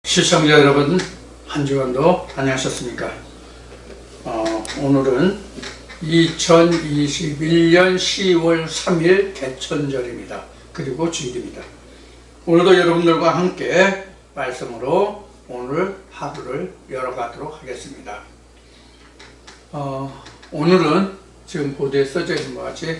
시청자 여러분, 한 주간도 안녕하셨습니까? 오늘은 2021년 10월 3일 개천절입니다. 그리고 주일입니다. 오늘도 여러분들과 함께 말씀으로 오늘 하루를 열어가도록 하겠습니다. 오늘은 지금 보도에 써져 있는 것 같이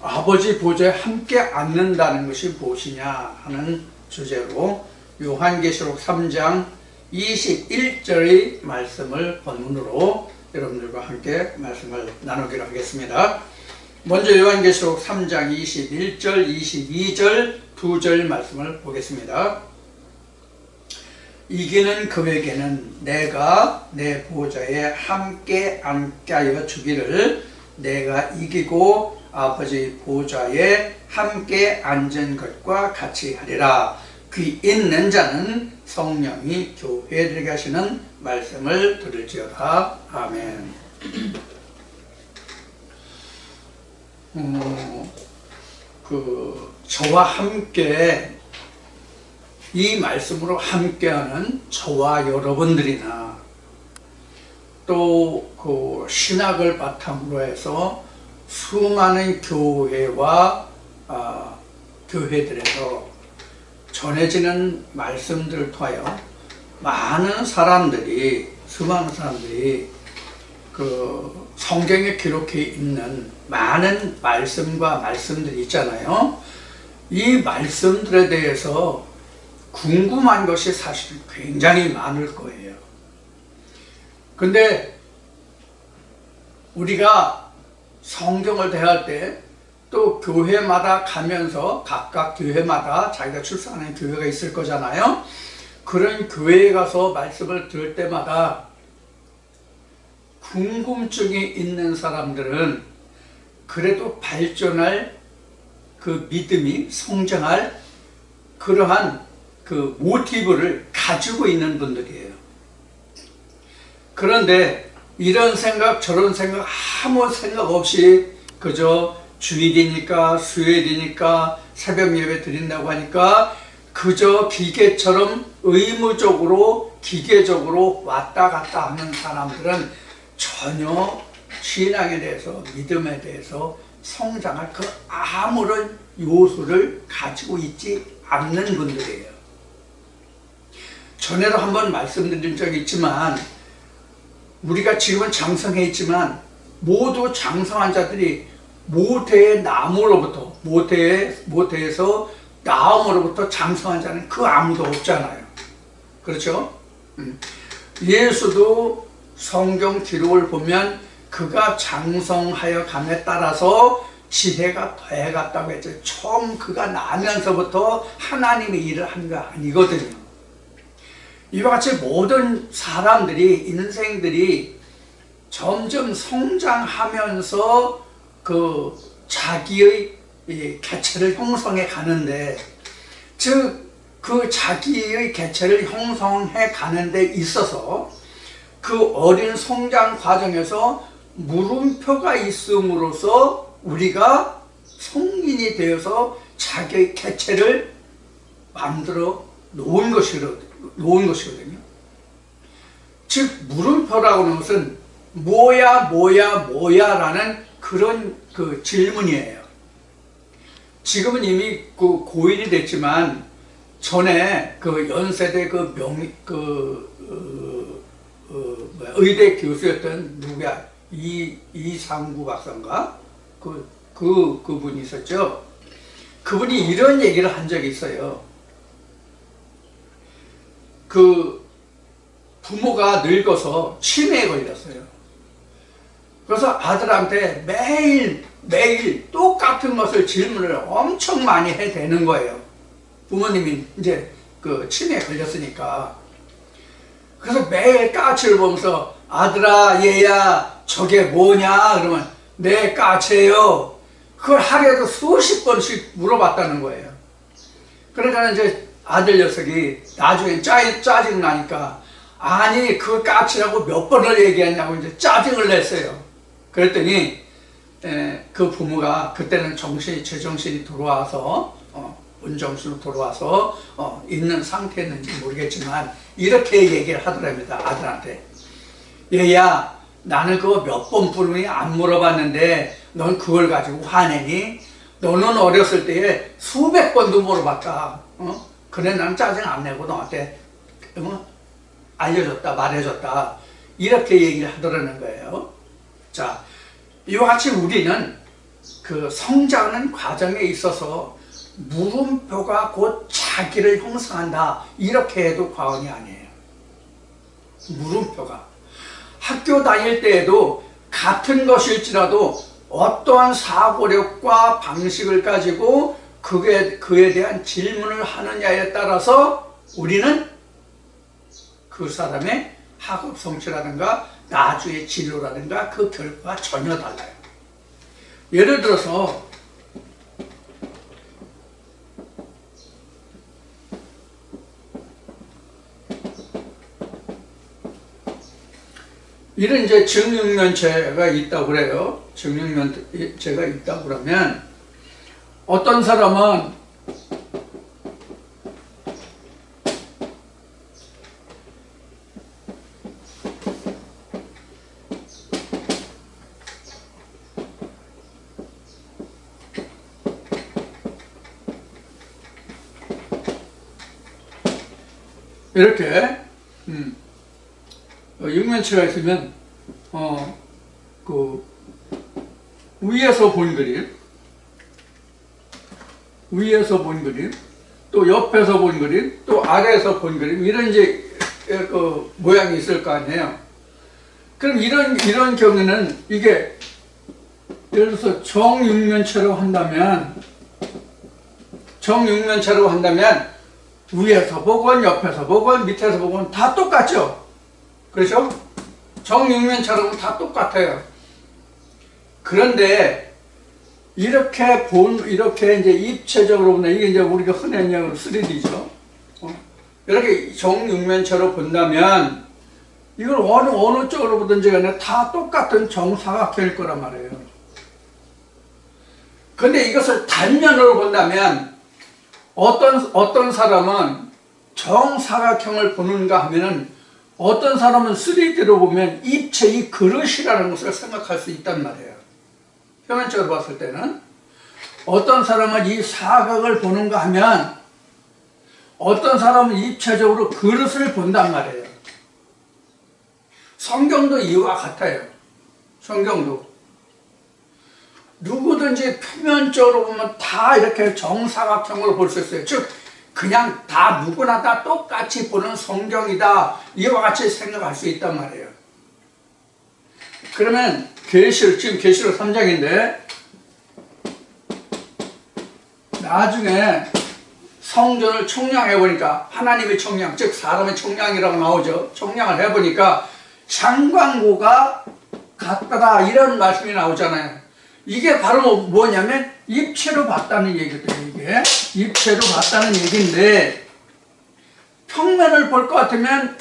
아버지 보좌에 함께 앉는다는 것이 무엇이냐 하는 주제로 요한계시록 3장 21절의 말씀을 본문으로 여러분들과 함께 말씀을 나누기로 하겠습니다. 먼저 요한계시록 3장 21절, 22절 두 절 말씀을 보겠습니다. 이기는 그에게는 내가 내 보좌에 함께 앉게 하여 주기를, 내가 이기고 아버지 보좌에 함께 앉은 것과 같이 하리라. 귀 있는 자는 성령이 교회들에게 하시는 말씀을 들을지어다. 아멘. 저와 함께 이 말씀으로 함께하는 저와 여러분들이나 또 그 신학을 바탕으로 해서 수많은 교회와 교회들에서 전해지는 말씀들을 통하여 수많은 사람들이 그 성경에 기록해 있는 많은 말씀들이 있잖아요. 이 말씀들에 대해서 궁금한 것이 사실 굉장히 많을 거예요. 근데 우리가 성경을 대할 때 또 교회마다 가면서 각각 교회마다 자기가 출석하는 교회가 있을 거잖아요. 그런 교회에 가서 말씀을 들을 때마다 궁금증이 있는 사람들은 그래도 발전할 그 믿음이 성장할 그러한 그 모티브를 가지고 있는 분들이에요. 그런데 이런 생각 저런 생각 아무 생각 없이 그저 주일이니까 수요일이니까 새벽 예배 드린다고 하니까 그저 기계처럼 의무적으로 기계적으로 왔다 갔다 하는 사람들은 전혀 신앙에 대해서 믿음에 대해서 성장할 그 아무런 요소를 가지고 있지 않는 분들이에요. 전에도 한번 말씀드린 적이 있지만 우리가 지금은 장성해 있지만 모두 장성한 자들이 모태의 나무로부터 모태에서 나무로부터 장성한 자는 그 아무도 없잖아요. 그렇죠? 예수도 성경 기록을 보면 그가 장성하여 감에 따라서 지혜가 더해갔다고 했죠. 처음 그가 나면서부터 하나님의 일을 한 거 아니거든요. 이와 같이 모든 사람들이 인생들이 점점 성장하면서 그 자기의 개체를 형성해 가는데, 즉 그 자기의 개체를 형성해 가는 데 있어서 그 어린 성장 과정에서 물음표가 있음으로써 우리가 성인이 되어서 자기의 개체를 만들어 놓은 것이거든요. 즉 물음표라고 하는 것은 뭐야 라는 그런 그 질문이에요. 지금은 이미 그 고인이 됐지만 전에 그 연세대 의대 교수였던 누구야? 이상구 박사인가? 그분이 있었죠. 그분이 이런 얘기를 한 적이 있어요. 그 부모가 늙어서 치매에 걸렸어요. 그래서 아들한테 매일 똑같은 것을 질문을 엄청 많이 해대는 거예요. 부모님이 이제 그 치매에 걸렸으니까. 그래서 매일 까치를 보면서 아들아 얘야 저게 뭐냐 그러면 네 까치예요. 그걸 하루에도 수십 번씩 물어봤다는 거예요. 그러니까 이제 아들 녀석이 나중에 짜증 나니까 아니 그 까치라고 몇 번을 얘기했냐고 이제 짜증을 냈어요. 그랬더니 그 부모가 그때는 제정신이 들어와서 온정신으로 돌아와서 있는 상태였는지 모르겠지만 이렇게 얘기를 하더랍니다. 아들한테. 얘야, 나는 그거 몇 번 부르니 안 물어봤는데 넌 그걸 가지고 화내니? 너는 어렸을 때에 수백 번도 물어봤다. 그래 나는 짜증 안 내고 너한테 알려줬다, 말해줬다. 이렇게 얘기를 하더라는 거예요. 자, 이와 같이 우리는 그 성장하는 과정에 있어서 물음표가 곧 자기를 형성한다. 이렇게 해도 과언이 아니에요. 물음표가. 학교 다닐 때에도 같은 것일지라도 어떠한 사고력과 방식을 가지고 그에 대한 질문을 하느냐에 따라서 우리는 그 사람의 학업 성취라든가 나중의 진로라든가 그 결과가 전혀 달라요. 예를 들어서 이런 이제 증육면체가 있다고 그래요. 증육면체가 있다고 그러면 어떤 사람은 이렇게 육면체가 있으면 그 위에서 본 그림, 또 옆에서 본 그림, 또 아래에서 본 그림, 이런 이제 그 모양이 있을 거 아니에요. 그럼 이런 경우는 이게 예를 들어서 정육면체로 한다면 위에서 보건 옆에서 보건 밑에서 보건 다 똑같죠. 그렇죠? 정육면체로 보면 다 똑같아요. 그런데 이렇게 이제 입체적으로 보면 이게 이제 우리가 흔히 얘기하는 3D죠. 이렇게 정육면체로 본다면 이걸 어느 쪽으로 보든지 간에 다 똑같은 정사각형일 거란 말이에요. 근데 이것을 단면으로 본다면 어떤 사람은 정사각형을 보는가 하면은 어떤 사람은 3D로 보면 입체 이 그릇이라는 것을 생각할 수 있단 말이에요. 표면적으로 봤을 때는 어떤 사람은 이 사각을 보는가 하면 어떤 사람은 입체적으로 그릇을 본단 말이에요. 성경도 이와 같아요. 성경도 누구든지 표면적으로 보면 다 이렇게 정사각형으로 볼 수 있어요. 즉 그냥 다 누구나 다 똑같이 보는 성경이다. 이와 같이 생각할 수 있단 말이에요. 그러면 지금 계시록 3장인데 나중에 성전을 청량해보니까 하나님의 청량, 즉 사람의 청량이라고 나오죠. 청량을 해보니까 장광고가 같더라 이런 말씀이 나오잖아요. 이게 바로 뭐냐면 입체로 봤다는 얘기거든요. 이게 입체로 봤다는 얘기인데 평면을 볼 것 같으면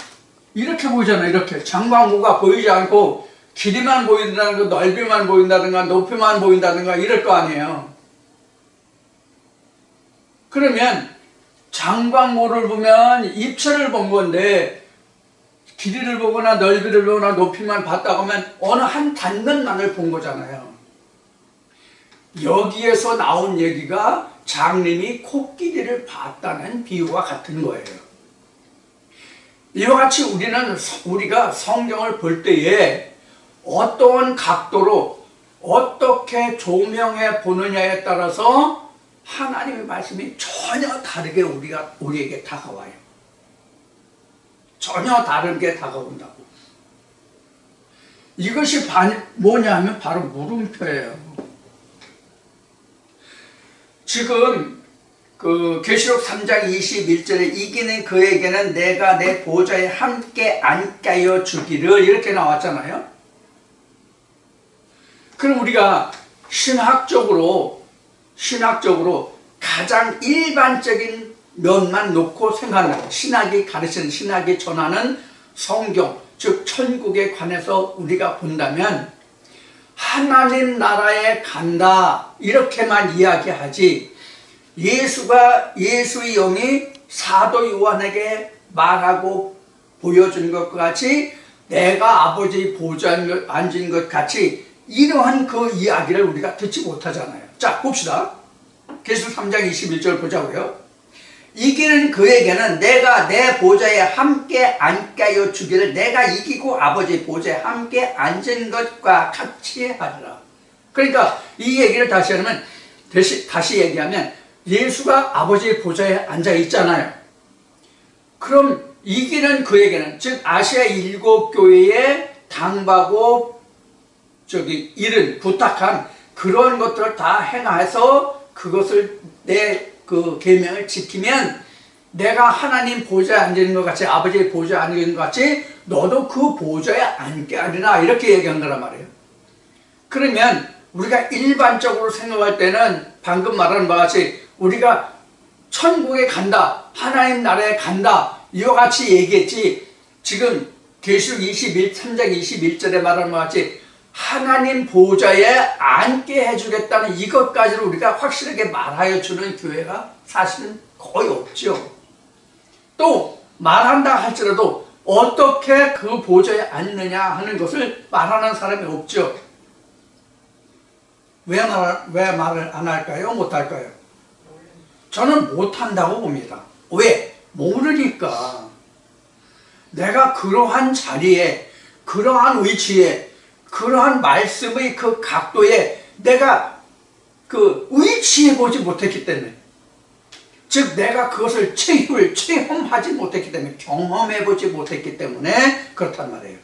이렇게 보이잖아요. 이렇게 장광고가 보이지 않고 길이만 보인다든가 넓이만 보인다든가 높이만 보인다든가 이럴 거 아니에요. 그러면 장광고를 보면 입체를 본 건데 길이를 보거나 넓이를 보거나 높이만 봤다고 하면 어느 한 단면만을 본 거잖아요. 여기에서 나온 얘기가 장님이 코끼리를 봤다는 비유와 같은 거예요. 이와 같이 우리가 성경을 볼 때에 어떠한 각도로 어떻게 조명해 보느냐에 따라서 하나님의 말씀이 전혀 다르게 우리에게 다가와요. 전혀 다르게 다가온다고. 이것이 뭐냐 하면 바로 물음표예요. 지금 그 계시록 3장 21절에 이기는 그에게는 내가 내 보좌에 함께 앉게 하여 주기를 이렇게 나왔잖아요. 그럼 우리가 신학적으로 가장 일반적인 면만 놓고 생각한다. 신학이 가르치는, 신학이 전하는 성경, 즉 천국에 관해서 우리가 본다면 하나님 나라에 간다 이렇게만 이야기하지 예수의 영이 사도 요한에게 말하고 보여준 것과 같이 내가 아버지의 보좌에 앉은 것 같이 이러한 그 이야기를 우리가 듣지 못하잖아요. 자, 봅시다. 계시록 3장 21절 보자고요. 이기는 그에게는 내가 내 보좌에 함께 앉게 하여 주기를 내가 이기고 아버지의 보좌에 함께 앉은 것과 같이 하리라. 그러니까 이 얘기를 다시 하면, 다시 얘기하면 예수가 아버지의 보좌에 앉아 있잖아요. 그럼 이기는 그에게는, 즉 아시아 7교회에 당부하고 일은 부탁한 그런 것들을 다 행해서 그것을 내 그 계명을 지키면 내가 하나님 보좌에 앉는 것 같이, 아버지의 보좌에 앉는 것 같이 너도 그 보좌에 앉게 하리라, 이렇게 얘기한 거란 말이에요. 그러면 우리가 일반적으로 생각할 때는 방금 말한 바와 같이 우리가 천국에 간다, 하나님 나라에 간다, 이와 같이 얘기했지, 지금 계시록 3장 21절에 말하는 바와 같이 하나님 보좌에 앉게 해주겠다는 이것까지를 우리가 확실하게 말하여 주는 교회가 사실은 거의 없죠. 또 말한다 할지라도 어떻게 그 보좌에 앉느냐 하는 것을 말하는 사람이 없죠. 왜 말을 안 할까요? 못 할까요? 저는 못한다고 봅니다. 왜? 모르니까. 내가 그러한 자리에, 그러한 위치에, 그러한 말씀의 그 각도에 내가 그 위치해 보지 못했기 때문에, 즉 내가 그것을 체험하지 못했기 때문에, 경험해 보지 못했기 때문에 그렇단 말이에요.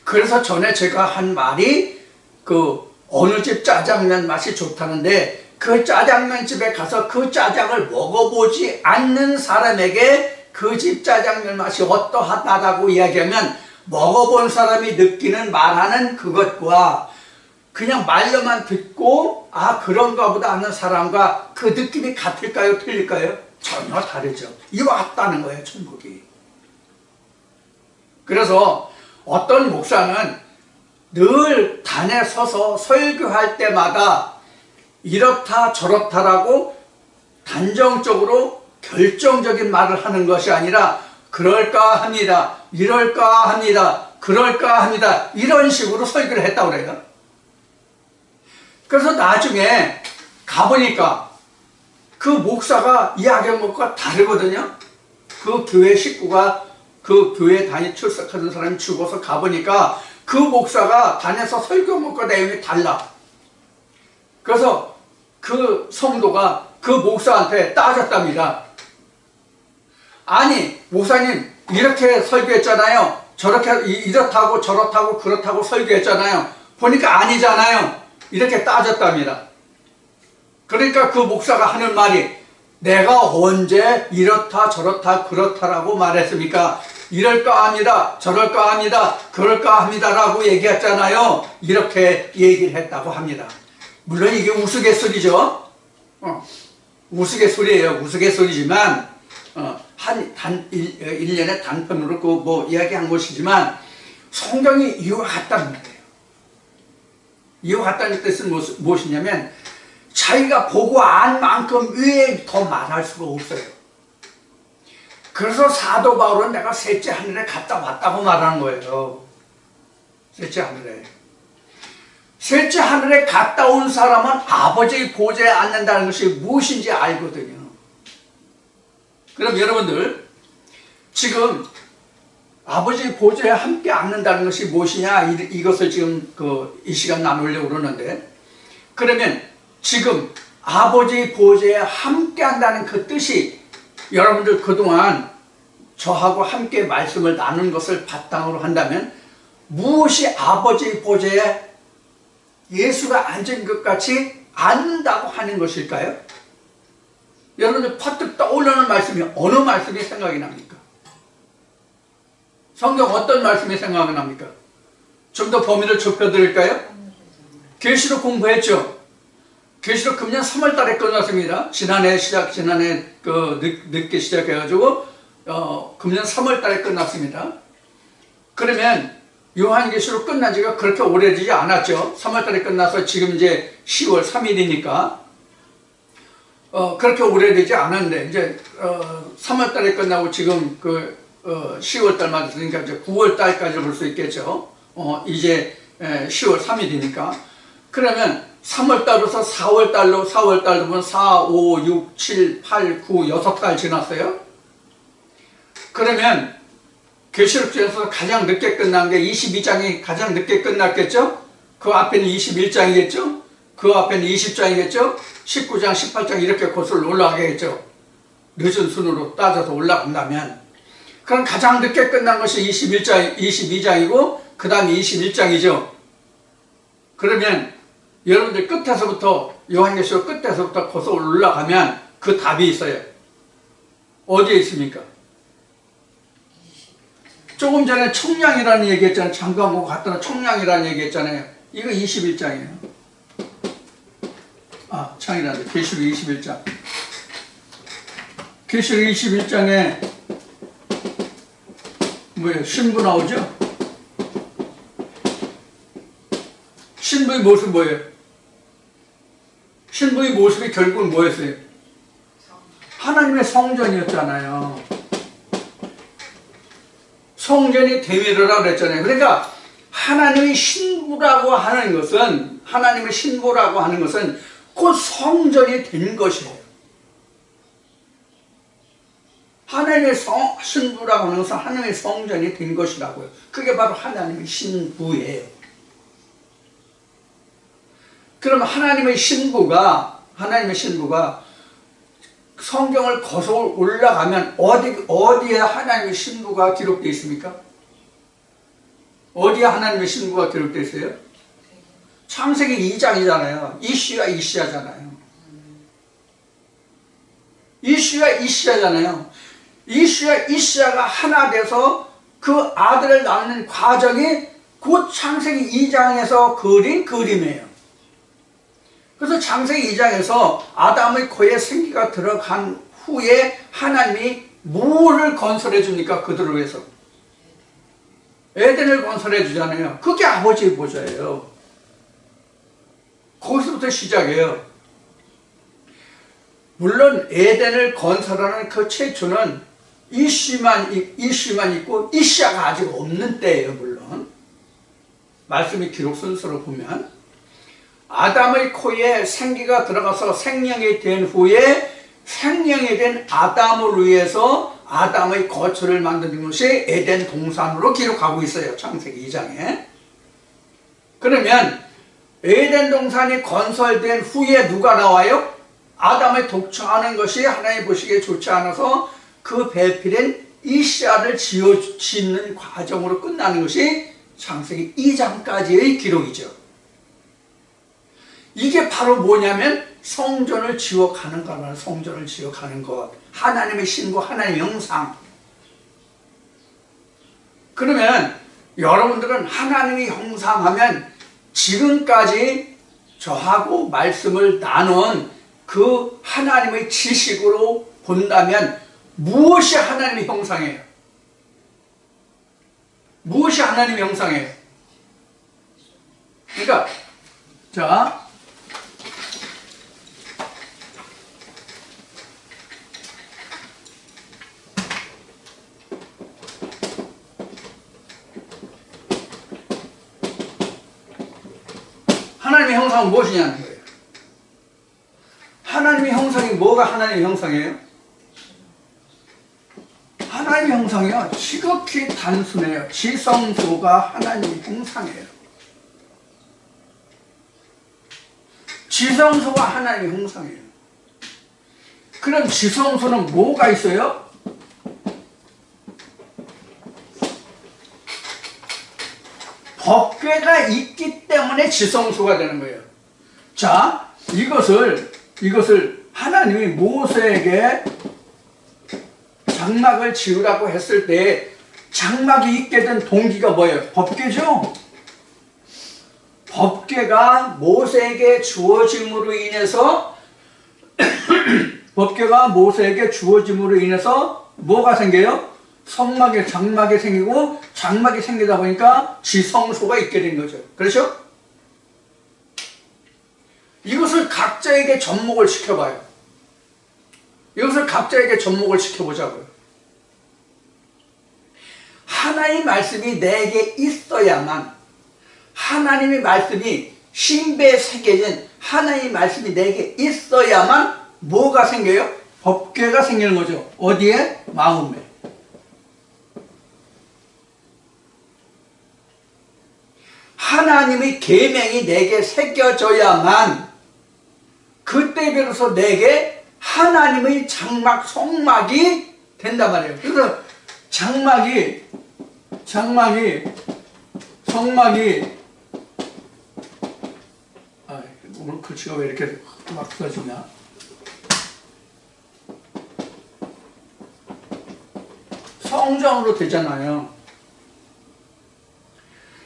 그래서 전에 제가 한 말이 어느 집 짜장면 맛이 좋다는데 그 짜장면 집에 가서 그 짜장을 먹어보지 않는 사람에게 그 집 짜장면 맛이 어떠하다라고 이야기하면 먹어본 사람이 느끼는 말하는 그것과 그냥 말로만 듣고 그런가 보다 하는 사람과 그 느낌이 같을까요? 틀릴까요? 전혀 다르죠. 이와 같다는 거예요, 천국이. 그래서 어떤 목사는 늘 단에 서서 설교할 때마다 이렇다 저렇다라고 단정적으로 결정적인 말을 하는 것이 아니라 그럴까 합니다, 이럴까 합니다, 그럴까 합니다, 이런 식으로 설교를 했다고 그래요. 그래서 나중에 가보니까 그 목사가 이야기한 것과 다르거든요. 그 교회 식구가 그 교회 단위 출석하는 사람이 죽어서 가보니까 그 목사가 단에서 설교한 것과 내용이 달라. 그래서 그 성도가 그 목사한테 따졌답니다. 아니 목사님 이렇게 설교했잖아요, 저렇게 이렇다고 저렇다고 그렇다고 설교했잖아요, 보니까 아니잖아요, 이렇게 따졌답니다. 그러니까 그 목사가 하는 말이 내가 언제 이렇다 저렇다 그렇다라고 말했습니까? 이럴까 합니다, 저럴까 합니다, 그럴까 합니다 라고 얘기했잖아요, 이렇게 얘기를 했다고 합니다. 물론 이게 우스갯소리죠. 우스갯소리예요. 우스갯소리지만 한 1년에 단편으로 이야기한 것이지만 성경이 이와 같다는 거예요. 이와 같다는 뜻은 무엇이냐면 자기가 보고 안 만큼 위에 더 말할 수가 없어요. 그래서 사도 바울은 내가 셋째 하늘에 갔다 왔다고 말하는 거예요. 셋째 하늘에. 셋째 하늘에 갔다 온 사람은 아버지의 보좌에 앉는다는 것이 무엇인지 알거든요. 그럼 여러분들 지금 아버지의 보좌에 함께 앉는다는 것이 무엇이냐, 이것을 지금 이 시간 나누려고 그러는데, 그러면 지금 아버지의 보좌에 함께 한다는 그 뜻이 여러분들 그동안 저하고 함께 말씀을 나눈 것을 바탕으로 한다면 무엇이 아버지의 보좌에 예수가 앉은 것 같이 앉는다고 하는 것일까요? 여러분들 퍼뜩 떠오르는 말씀이 어느 말씀이 생각이 납니까? 성경 어떤 말씀이 생각이 납니까? 좀 더 범위를 좁혀드릴까요? 계시록 공부했죠? 계시록 금년 3월 달에 끝났습니다. 지난해 늦게 시작해가지고 금년 3월 달에 끝났습니다. 그러면 요한계시록 끝난 지가 그렇게 오래되지 않았죠. 3월 달에 끝나서 지금 이제 10월 3일이니까 그렇게 오래되지 않았는데, 이제, 3월 달에 끝나고 지금 10월 달만 됐으니까 이제 9월 달까지 볼 수 있겠죠. 이제 10월 3일이니까. 그러면 3월 달로서 4월 달로, 4월 달로 보면 4, 5, 6, 7, 8, 9, 6달 지났어요. 그러면 계시록 중에서 가장 늦게 끝난 게 22장이 가장 늦게 끝났겠죠? 그 앞에는 21장이겠죠? 그 앞에는 20장이겠죠? 19장, 18장 이렇게 거슬러 올라가겠죠? 늦은 순으로 따져서 올라간다면. 그럼 가장 늦게 끝난 것이 22장이고 그 다음에 21장이죠. 그러면 여러분들 끝에서부터 요한계시록 끝에서부터 거슬러 올라가면 그 답이 있어요. 어디에 있습니까? 조금 전에 청량이라는 얘기 했잖아요. 잠깐 보고 갔더니 청량이라는 얘기 했잖아요. 이거 21장이에요. 창이란데 계시록 21장. 계시록 21장에 뭐예요? 신부 나오죠? 신부의 모습 뭐예요? 신부의 모습이 결국은 뭐였어요? 하나님의 성전이었잖아요. 성전이 대미르라고 그랬잖아요. 그러니까 하나님의 신부라고 하는 것은, 하나님의 신부라고 하는 것은 곧 성전이 된 것이에요. 하나님의 신부라고 하는 것은 하나님의 성전이 된 것이라고요. 그게 바로 하나님의 신부예요. 그럼 하나님의 신부가 성경을 거슬러 올라가면 어디에 하나님의 신부가 기록되어 있습니까? 어디에 하나님의 신부가 기록되어 있어요? 창세기 2장이잖아요. 이시야잖아요. 이시야잖아요. 이시야가 하나 돼서 그 아들을 낳는 과정이 곧 창세기 2장에서 그린 그림이에요. 그래서 창세기 2장에서 아담의 코에 생기가 들어간 후에 하나님이 뭐를 건설해 줍니까? 그들을 위해서. 에덴을 건설해 주잖아요. 그게 아버지의 보좌예요. 거기서부터 시작해요. 물론 에덴을 건설하는 그 최초는 이시만 있고 이시야가 아직 없는 때예요. 물론 말씀의 기록 순서로 보면 아담의 코에 생기가 들어가서 생명이 된 후에 생명이 된 아담을 위해서 아담의 거처를 만드는 것이 에덴 동산으로 기록하고 있어요. 창세기 2장에. 그러면 에덴 동산이 건설된 후에 누가 나와요? 아담을 독처하는 것이 하나님 보시기에 좋지 않아서 그 배필인 이시야를 짓는 과정으로 끝나는 것이 창세기 2장까지의 기록이죠. 이게 바로 뭐냐면 성전을 지어가는 거라는, 성전을 지어가는 것. 하나님의 신부, 하나님의 형상. 그러면 여러분들은 하나님의 형상하면 지금까지 저하고 말씀을 나눈 그 하나님의 지식으로 본다면 무엇이 하나님의 형상이에요? 무엇이 하나님의 형상이에요? 그러니까 자, 하나님의 형상은 무엇이냐는 거예요. 하나님의 형상이 뭐가 하나님의 형상이에요? 하나님의 형상이요, 지극히 단순해요. 지성소가 하나님의 형상이에요. 지성소가 하나님의 형상이에요. 그럼 지성소는 뭐가 있어요? 법궤가 있기 때문에 지성소가 되는 거예요. 자, 이것을 하나님이 모세에게 장막을 지으라고 했을 때 장막이 있게 된 동기가 뭐예요? 법궤죠? 법궤가 모세에게 주어짐으로 인해서 법궤가 모세에게 주어짐으로 인해서 뭐가 생겨요? 성막에 장막이 생기고 장막이 생기다 보니까 지성소가 있게 된 거죠. 그렇죠? 이것을 각자에게 접목을 시켜봐요. 이것을 각자에게 접목을 시켜보자고요. 하나님의 말씀이 내게 있어야만, 하나님의 말씀이 신비에 새겨진 하나님의 말씀이 내게 있어야만 뭐가 생겨요? 법궤가 생기는 거죠. 어디에? 마음에. 하나님의 계명이 내게 새겨져야만 그때 비로소 내게 하나님의 장막, 성막이 된단 말이에요. 그래서 성막이 오늘 글씨가 왜 이렇게 막 써지냐? 성전으로 되잖아요.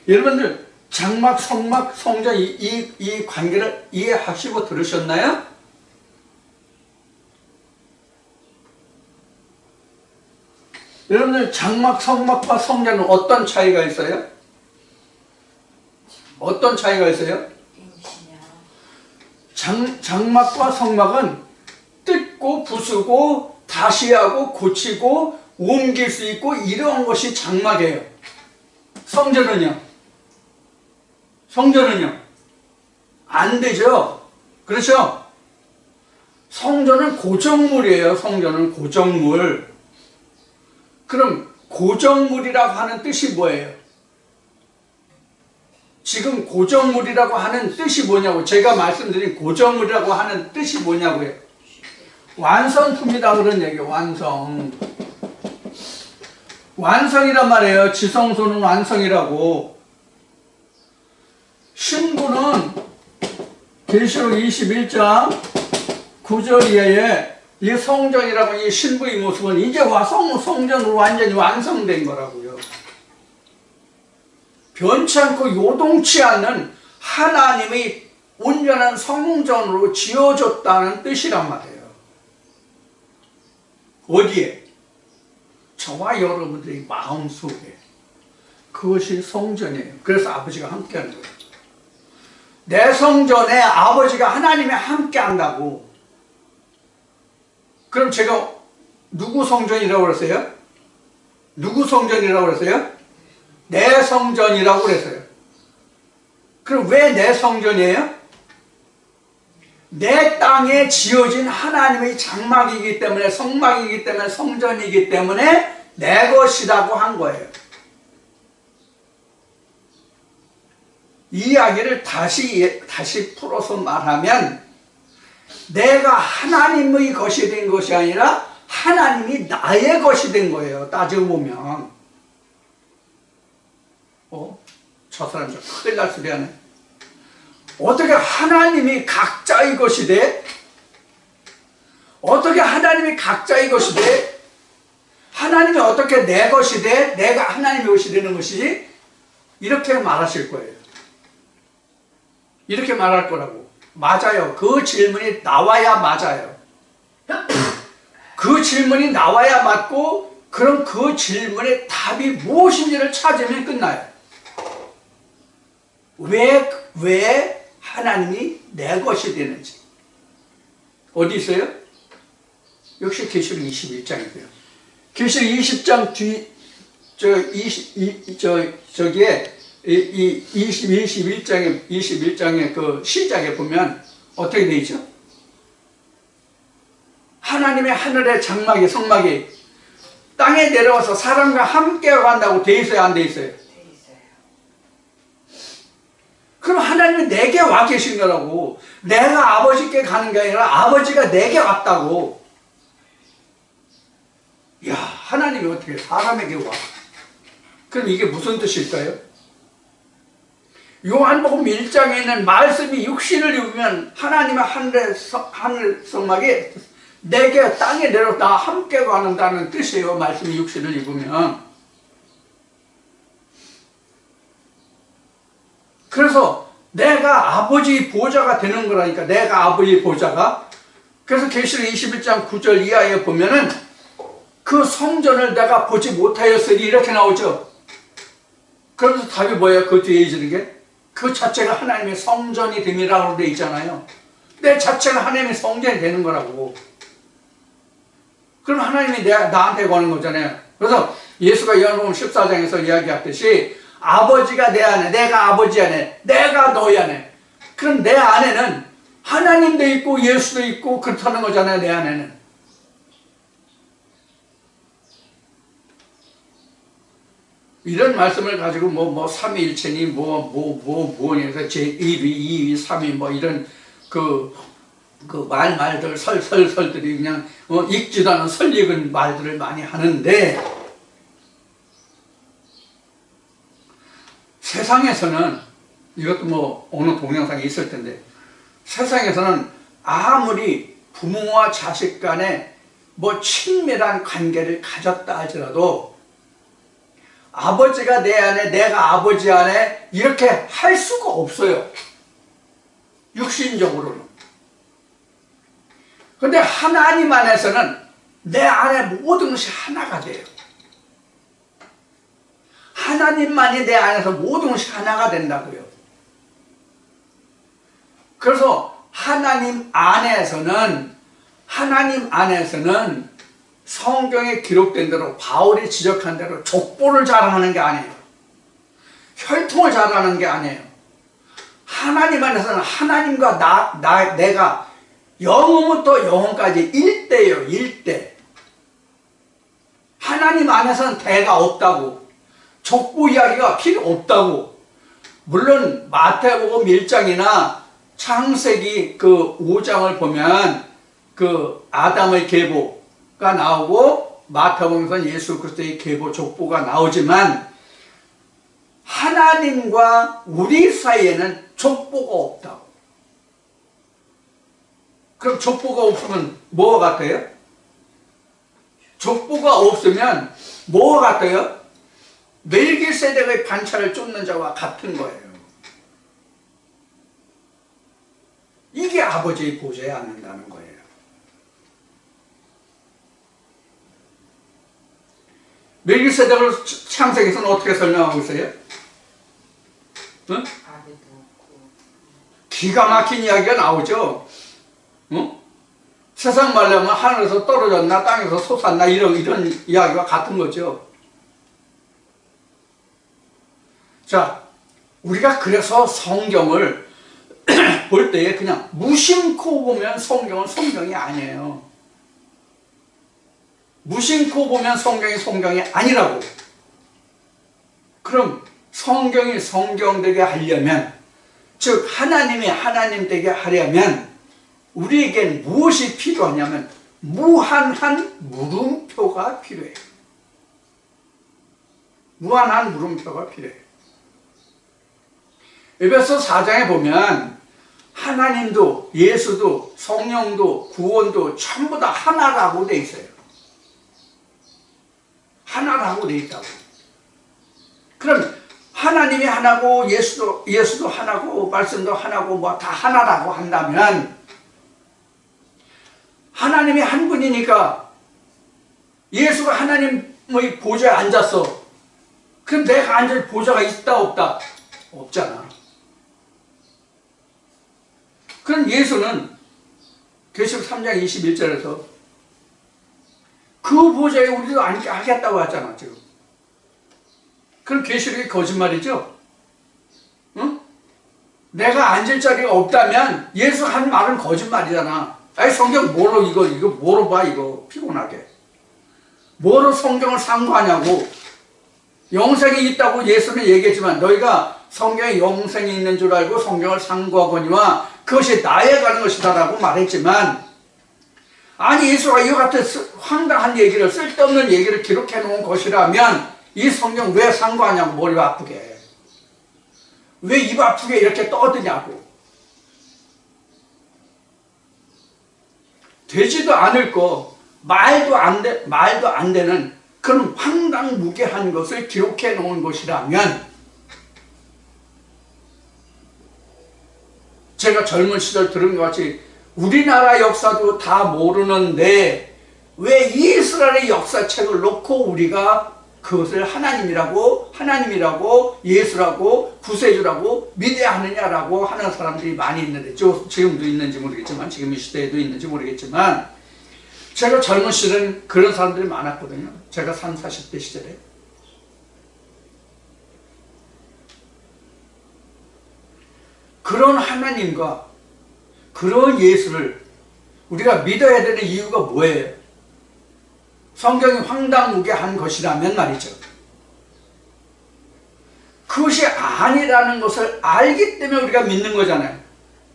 여러분들 장막, 성막, 성전 이 관계를 이해하시고 들으셨나요? 여러분들 장막, 성막과 성전은 어떤 차이가 있어요? 어떤 차이가 있어요? 장막과 성막은 뜯고 부수고 다시 하고 고치고 옮길 수 있고 이런 것이 장막이에요. 성전은요? 안 되죠. 그렇죠? 성전은 고정물이에요. 성전은 고정물. 그럼 고정물이라고 하는 뜻이 뭐예요? 지금 고정물이라고 하는 뜻이 뭐냐고, 제가 말씀드린 고정물이라고 하는 뜻이 뭐냐고요. 완성품이다 그런 얘기예요. 완성이란 말이에요. 지성소는 완성이라고. 신부는 계시록 21장 9절 이하에 이 성전이라고 이 신부의 모습은 이제 성전으로 완전히 완성된 거라고요. 변치 않고 요동치 않는 하나님의 온전한 성전으로 지어졌다는 뜻이란 말이에요. 어디에? 저와 여러분들의 마음속에. 그것이 성전이에요. 그래서 아버지가 함께하는 거예요. 내 성전에 아버지가 하나님이 함께한다고. 그럼 제가 누구 성전이라고 그랬어요? 누구 성전이라고 그랬어요? 내 성전이라고 그랬어요. 그럼 왜 내 성전이에요? 내 땅에 지어진 하나님의 장막이기 때문에, 성막이기 때문에, 성전이기 때문에 내 것이라고 한 거예요. 이 이야기를 다시 풀어서 말하면 내가 하나님의 것이 된 것이 아니라 하나님이 나의 것이 된 거예요. 따지고 보면. 저 사람 좀 큰일 날 소리 하네. 어떻게 하나님이 각자의 것이 돼? 어떻게 하나님이 각자의 것이 돼? 하나님이 어떻게 내 것이 돼? 내가 하나님의 것이 되는 것이지? 이렇게 말하실 거예요. 이렇게 말할 거라고. 맞아요. 그 질문이 나와야 맞아요. 그 질문이 나와야 맞고, 그럼 그 질문의 답이 무엇인지를 찾으면 끝나요. 왜 하나님이 내 것이 되는지. 어디 있어요? 역시 계시록 21장이고요. 계시록 20장 저기에 21장의 그 시작에 보면 어떻게 되어 있죠? 하나님의 하늘의 장막이, 성막이 땅에 내려와서 사람과 함께 간다고 되어 있어요? 안 되어 있어요? 그럼 하나님이 내게 와 계신 거라고. 내가 아버지께 가는 게 아니라 아버지가 내게 왔다고. 야, 하나님이 어떻게 사람에게 와? 그럼 이게 무슨 뜻일까요? 요한복음 1장에 있는 말씀이 육신을 입으면 하나님의 하늘 성막이 내게 땅에 내려다 함께 가는다는 뜻이에요. 말씀이 육신을 입으면. 그래서 내가 아버지 보좌가 되는 거라니까. 내가 아버지 보좌가. 그래서 계시록 21장 9절 이하에 보면은 그 성전을 내가 보지 못하였으니 이렇게 나오죠. 그러면서 답이 뭐예요? 그 뒤에 있는 게? 그 자체가 하나님의 성전이 됨이라고 되어 있잖아요. 내 자체가 하나님의 성전이 되는 거라고. 그럼 하나님이 나한테 거는 거잖아요. 그래서 예수가 요한복음 14장에서 이야기했듯이 아버지가 내 안에, 내가 아버지 안에, 내가 너희 안에. 그럼 내 안에는 하나님도 있고 예수도 있고 그렇다는 거잖아요. 내 안에는. 이런 말씀을 가지고 삼위일체니 뭐니까 제1위, 2위, 3위 뭐 이런 그 말들 설설설들이 그냥 읽지도 않은 설익은 말들을 많이 하는데, 세상에서는 이것도 어느 동영상에 있을 텐데, 세상에서는 아무리 부모와 자식 간에 친밀한 관계를 가졌다 할지라도 아버지가 내 안에, 내가 아버지 안에 이렇게 할 수가 없어요. 육신적으로는. 근데 하나님 안에서는 내 안에 모든 것이 하나가 돼요. 하나님만이 내 안에서 모든 것이 하나가 된다고요. 그래서 하나님 안에서는 성경에 기록된 대로, 바울이 지적한 대로 족보를 잘하는 게 아니에요. 혈통을 잘하는 게 아니에요. 하나님 안에서는 하나님과 내가 영원부터 영원까지 일대예요. 일대. 하나님 안에서는 대가 없다고, 족보 이야기가 필요 없다고. 물론 마태복음 1장이나 창세기 5장을 보면 아담의 계보가 나오고 마태복음에서는 예수 그리스도의 계보 족보가 나오지만 하나님과 우리 사이에는 족보가 없다고. 그럼 족보가 없으면 뭐가 같아요? 족보가 없으면 뭐가 같아요? 멜기세덱의 반차를 쫓는 자와 같은 거예요. 이게 아버지의 보좌에 앉는다는 거예요. 멜기세덱을 창세기에서는 어떻게 설명하고 있어요? 응? 기가 막힌 이야기가 나오죠. 응? 세상 말로 하면 하늘에서 떨어졌나 땅에서 솟았나 이런 이야기와 같은 거죠. 자, 우리가 그래서 성경을 볼 때에 그냥 무심코 보면 성경은 성경이 아니에요. 무심코 보면 성경이 아니라고. 그럼 성경이 성경되게 하려면, 즉 하나님이 하나님 되게 하려면 우리에겐 무엇이 필요하냐면 무한한 물음표가 필요해요. 무한한 물음표가 필요해요. 에베소 4장에 보면 하나님도 예수도 성령도 구원도 전부 다 하나라고 돼 있어요. 하나라고 돼 있다고. 그럼 하나님이 하나고 예수도 하나고 말씀도 하나고 다 하나라고 한다면, 하나님이 한 분이니까 예수가 하나님의 보좌에 앉았어. 그럼 내가 앉을 보좌가 있다 없다? 없잖아. 그럼 예수는 계시록 3장 21절에서 그 보좌에 우리도 앉게 하겠다고 하잖아 지금. 그럼 계시록이 거짓말이죠? 응? 내가 앉을 자리가 없다면 예수 한 말은 거짓말이잖아. 아니 성경 뭐로 이거 뭐로 봐 이거 피곤하게. 뭐로 성경을 상고하냐고. 영생이 있다고 예수는 얘기했지만 너희가 성경에 영생이 있는 줄 알고 성경을 상고하거니와 그것이 나에 가는 것이다라고 말했지만, 아니 예수가 이와 같은 황당한 얘기를, 쓸데없는 얘기를 기록해 놓은 것이라면 이 성경 왜 상고하냐고. 머리 아프게 왜 입 아프게 이렇게 떠드냐고. 되지도 않을 거, 말도 안 되는 그런 황당무계한 것을 기록해 놓은 것이라면, 제가 젊은 시절 들은 것 같이 우리나라 역사도 다 모르는데 왜 이스라엘의 역사책을 놓고 우리가 그것을 하나님이라고 예수라고 구세주라고 믿어야 하느냐라고 하는 사람들이 많이 있는데, 지금도 있는지 모르겠지만, 지금 이 시대에도 있는지 모르겠지만, 제가 젊은 시절엔 그런 사람들이 많았거든요. 제가 30, 40대 시절에. 그런 하나님과 그런 예수를 우리가 믿어야 되는 이유가 뭐예요? 성경이 황당무계한 것이라면 말이죠. 그것이 아니라는 것을 알기 때문에 우리가 믿는 거잖아요.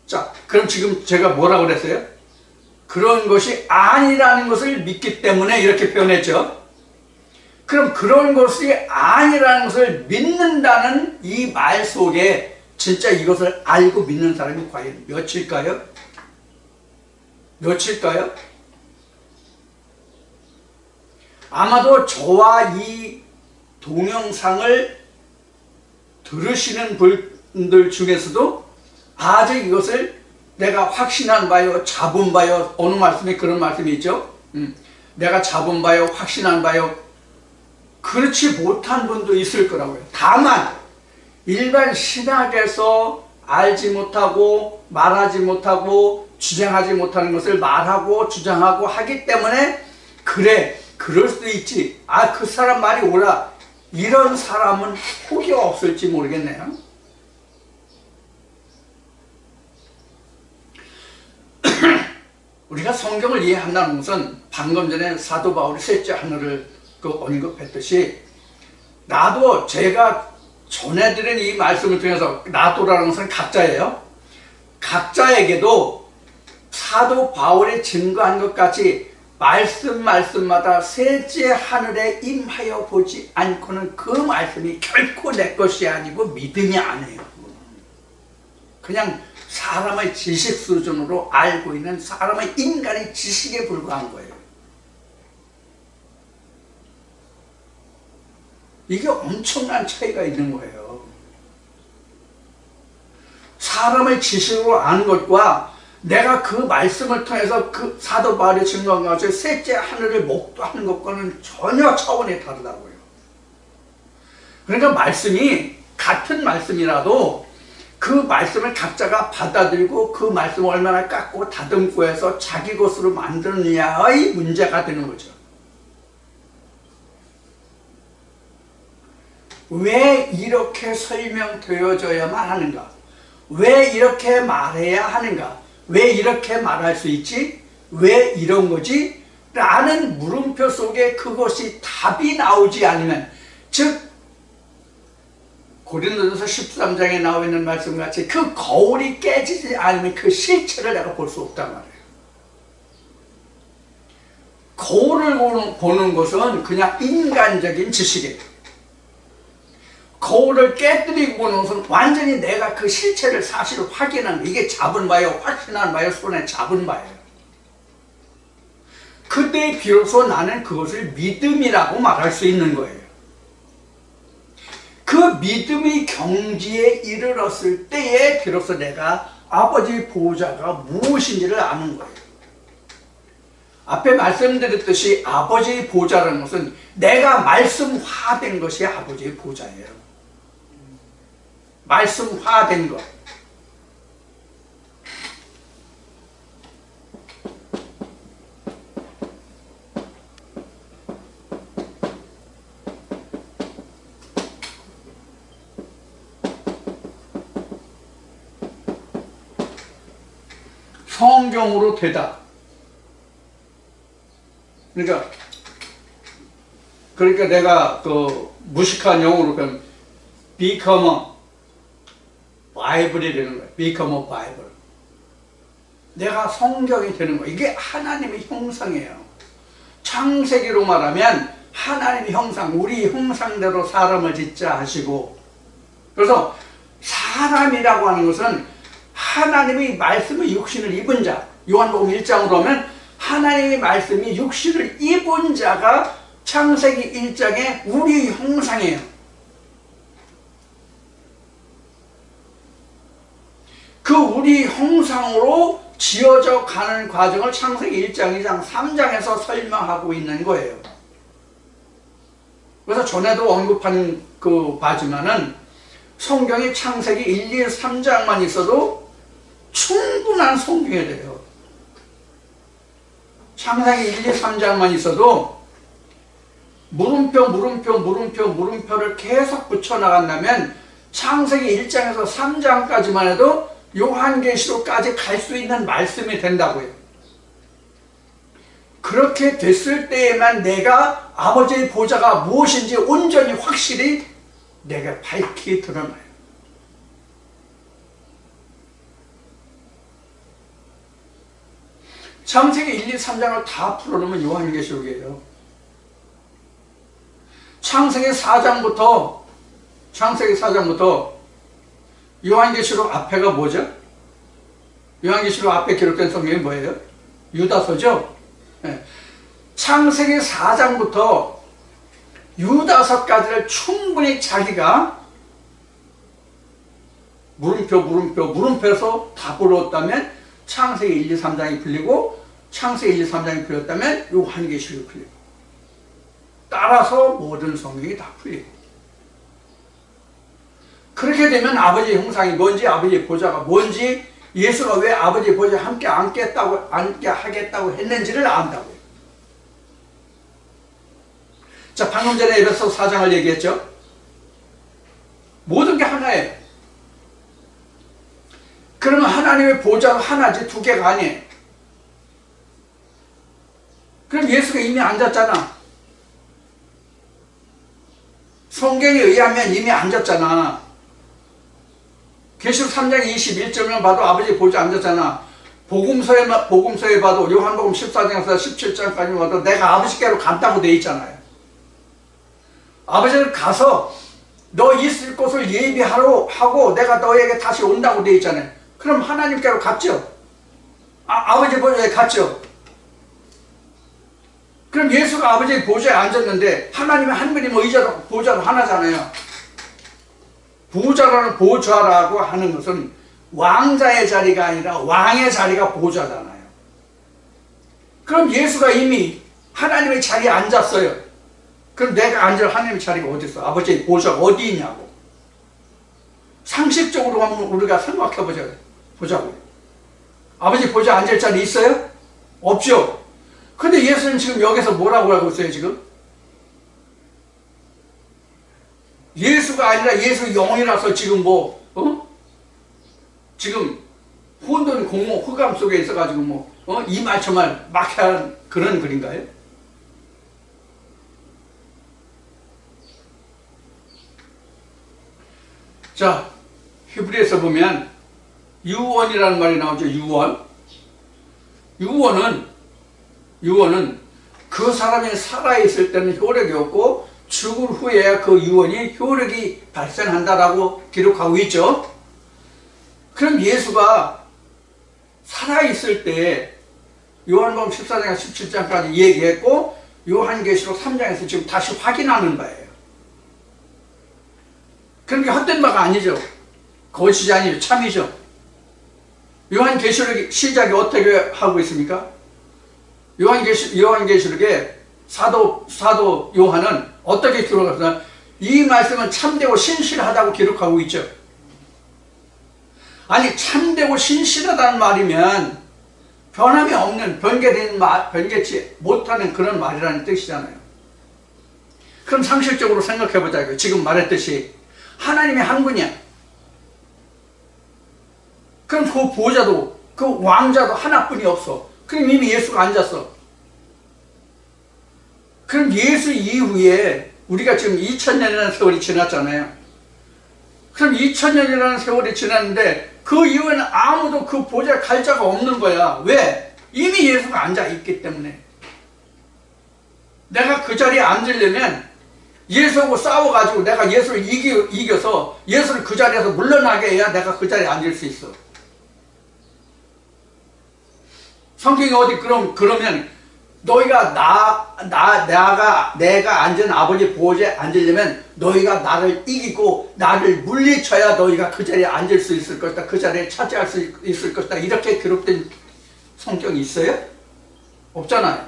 자, 그럼 지금 제가 뭐라고 그랬어요? 그런 것이 아니라는 것을 믿기 때문에 이렇게 표현했죠. 그럼 그런 것이 아니라는 것을 믿는다는 이 말 속에 진짜 이것을 알고 믿는 사람이 과연 몇일까요? 몇일까요? 아마도 저와 이 동영상을 들으시는 분들 중에서도 아직 이것을 내가 확신한 바요, 잡은 바요, 어느 말씀에 그런 말씀이 있죠? 내가 잡은 바요, 확신한 바요, 그렇지 못한 분도 있을 거라고요. 다만 일반 신학에서 알지 못하고 말하지 못하고 주장하지 못하는 것을 말하고 주장하고 하기 때문에 그래, 그럴 수도 있지. 아, 그 사람 말이 옳아. 이런 사람은 혹이 없을지 모르겠네요. 우리가 성경을 이해한다는 것은 방금 전에 사도 바울이 셋째 하늘을 언급했듯이 나도 제가 전해드린 이 말씀을 통해서 나도라는 것은 각자예요. 각자에게도 사도 바울이 증거한 것 같이 말씀마다 셋째 하늘에 임하여 보지 않고는 그 말씀이 결코 내 것이 아니고 믿음이 아니에요. 그냥 사람의 지식 수준으로 알고 있는 사람의 인간의 지식에 불과한 거예요. 이게 엄청난 차이가 있는 거예요. 사람의 지식으로 아는 것과 내가 그 말씀을 통해서 그 사도 바울이 증거한 것이 셋째 하늘을 목도하는 것과는 전혀 차원이 다르다고요. 그러니까 말씀이 같은 말씀이라도 그 말씀을 각자가 받아들이고 그 말씀을 얼마나 깎고 다듬고 해서 자기 것으로 만드느냐의 문제가 되는 거죠. 왜 이렇게 설명되어져야만 하는가? 왜 이렇게 말해야 하는가? 왜 이렇게 말할 수 있지? 왜 이런 거지? 라는 물음표 속에 그것이 답이 나오지 않으면, 즉 고린도전서 13장에 나와 있는 말씀같이 그 거울이 깨지지 않으면 그 실체를 내가 볼 수 없단 말이에요. 거울을 보는 것은 그냥 인간적인 지식이에요. 거울을 깨뜨리고 보는 것은 완전히 내가 그 실체를 사실 확인하는 거예요. 이게 잡은 바요, 확신한 바요, 손에 잡은 바예요. 그때 비로소 나는 그것을 믿음이라고 말할 수 있는 거예요. 그 믿음의 경지에 이르렀을 때에 비로소 내가 아버지 보호자가 무엇인지를 아는 거예요. 앞에 말씀드렸듯이 아버지의 보호자라는 것은 내가 말씀화된 것이 아버지의 보호자예요. 말씀화된 것. 성경으로 되다. 그러니까 내가 그 무식한 영어로 그냥 become a Bible이 되는 거예요. become a Bible. 내가 성경이 되는 거예요. 이게 하나님의 형상이에요. 창세기로 말하면 하나님의 형상, 우리 형상대로 사람을 짓자 하시고, 그래서 사람이라고 하는 것은 하나님의 말씀의 육신을 입은 자, 요한복음 1장으로 하면 하나님의 말씀이 육신을 입은 자가 창세기 1장의 우리 형상이에요. 그 우리 형상으로 지어져 가는 과정을 창세기 1장, 2장, 3장에서 설명하고 있는 거예요. 그래서 전에도 언급한 바지만은 성경이 창세기 1, 2, 3장만 있어도 충분한 성경이 돼요. 창세기 1, 2, 3장만 있어도 물음표를 계속 붙여나간다면 창세기 1장에서 3장까지만 해도 요한계시록까지 갈 수 있는 말씀이 된다고요. 그렇게 됐을 때에만 내가 아버지의 보좌가 무엇인지 온전히 확실히 내가 밝히 드러나요. 창세기 1, 2, 3장을 다 풀어놓으면 요한계시록이에요. 창세기 4장부터 요한계시록 앞에가 뭐죠? 요한계시록 앞에 기록된 성경이 뭐예요? 유다서죠? 네. 창세기 4장부터 유다서까지를 충분히 자기가 물음표에서 답을 얻었다면 창세기 1, 2, 3장이 풀리고 창세기 1, 2, 3장이 풀렸다면 요한계시록이 풀리고 따라서 모든 성경이 다 풀리고 그렇게 되면 아버지의 형상이 뭔지 아버지의 보좌가 뭔지 예수가 왜 아버지의 보좌에 함께 앉게 하겠다고 했는지를 안다고요. 자, 방금 전에 에베소 4장을 얘기했죠. 모든 게 하나예요. 그러면 하나님의 보좌가 하나지 두 개가 아니에요. 그럼 예수가 이미 앉았잖아. 성경에 의하면 이미 앉았잖아. 계시록 3장 21절만 봐도 아버지 보좌 앉았잖아. 복음서에 봐도 요한복음 14장에서 17장까지 봐도 내가 아버지께로 간다고 돼 있잖아요. 아버지는 가서 너 있을 곳을 예비하러 하고 내가 너에게 다시 온다고 돼 있잖아요. 그럼 하나님께로 갔죠. 아버지 보좌에 갔죠. 그럼 예수가 아버지의 보좌에 앉았는데 하나님의 한 분이 보좌도 하나잖아요. 보좌라고 하는 것은 왕자의 자리가 아니라 왕의 자리가 보좌잖아요. 그럼 예수가 이미 하나님의 자리에 앉았어요. 그럼 내가 앉을 하나님의 자리가 어디 있어? 아버지의 보좌가 어디 있냐고. 상식적으로 한번 우리가 생각해 보자고요. 아버지 보좌에 앉을 자리 있어요? 없죠. 근데 예수는 지금 여기서 뭐라고 하고 있어요, 지금? 예수가 아니라 예수 영이라서 지금 지금 혼돈 공허 흑암 속에 있어가지고 이 말 저 말 막 하는 그런 글인가요? 자, 히브리에서 보면 유언이라는 말이 나오죠. 유언은 그 사람이 살아있을 때는 효력이 없고 죽을 후에야 그 유언이 효력이 발생한다라고 기록하고 있죠. 그럼 예수가 살아있을 때 요한복음 14장에서 17장까지 얘기했고 요한계시록 3장에서 지금 다시 확인하는 거예요. 그런 게 헛된 바가 아니죠. 거짓이 아니죠. 참이죠. 요한계시록의 시작이 어떻게 하고 있습니까? 요한계시록에 사도 요한은 어떻게 기록하나? 이 말씀은 참되고 신실하다고 기록하고 있죠. 아니, 참되고 신실하다는 말이면 변함이 없는, 변개치 못하는 그런 말이라는 뜻이잖아요. 그럼 상식적으로 생각해보자고요. 지금 말했듯이 하나님이 한 분이야. 그럼 그 보좌도 그 왕자도 하나뿐이 없어. 그럼 이미 예수가 앉았어. 그럼 예수 이후에 우리가 지금 2000년이라는 세월이 지났잖아요. 그럼 2000년이라는 세월이 지났는데 그 이후에는 아무도 그 보좌에 갈 자가 없는 거야. 왜? 이미 예수가 앉아있기 때문에. 내가 그 자리에 앉으려면 예수하고 싸워가지고 내가 예수를 이겨서 예수를 그 자리에서 물러나게 해야 내가 그 자리에 앉을 수 있어. 성경이 어디 그러면 너희가 내가 앉은 아버지 보호자에 앉으려면 너희가 나를 이기고 나를 물리쳐야 너희가 그 자리에 앉을 수 있을 것이다. 그 자리에 차지할 수 있을 것이다. 이렇게 기록된 성경이 있어요? 없잖아요.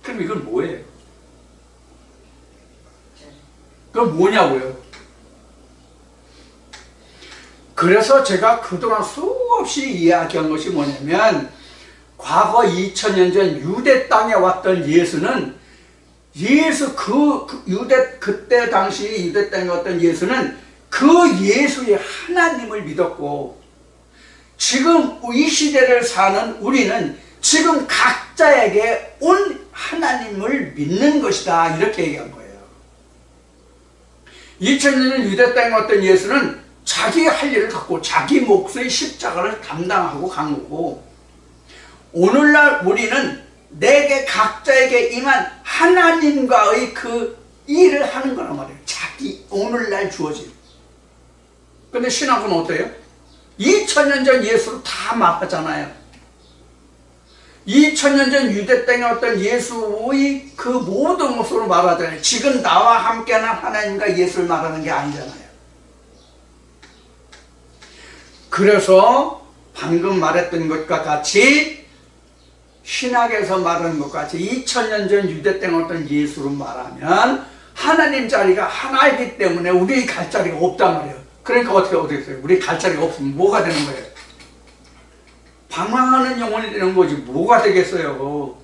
그럼 이건 뭐예요? 그건 뭐냐고요? 그래서 제가 그동안 수없이 이야기한 것이 뭐냐면 과거 2000년 전 유대 땅에 왔던 예수는 그때 당시 유대 땅에 왔던 예수는 그 예수의 하나님을 믿었고, 지금 이 시대를 사는 우리는 지금 각자에게 온 하나님을 믿는 것이다, 이렇게 얘기한 거예요. 2000년 유대 땅에 왔던 예수는 자기 할 일을 갖고 자기 몫의 십자가를 감당하고 간 거고, 오늘날 우리는 내게 각자에게 임한 하나님과의 그 일을 하는 거란 말이에요. 자기 오늘날 주어진. 근데 신학은 어때요? 2000년 전 예수로 다 말하잖아요. 2000년 전 유대 땅에 왔던 예수의 그 모든 모습으로 말하잖아요. 지금 나와 함께하는 하나님과 예수를 말하는 게 아니잖아요. 그래서 방금 말했던 것과 같이 신학에서 말하는 것과 같이 2000년 전 유대 땅에 왔던 예수로 말하면 하나님 자리가 하나이기 때문에 우리 갈 자리가 없단 말이에요. 그러니까 어떻게 됐어요? 우리 갈 자리가 없으면 뭐가 되는 거예요? 방황하는 영혼이 되는 거지 뭐가 되겠어요?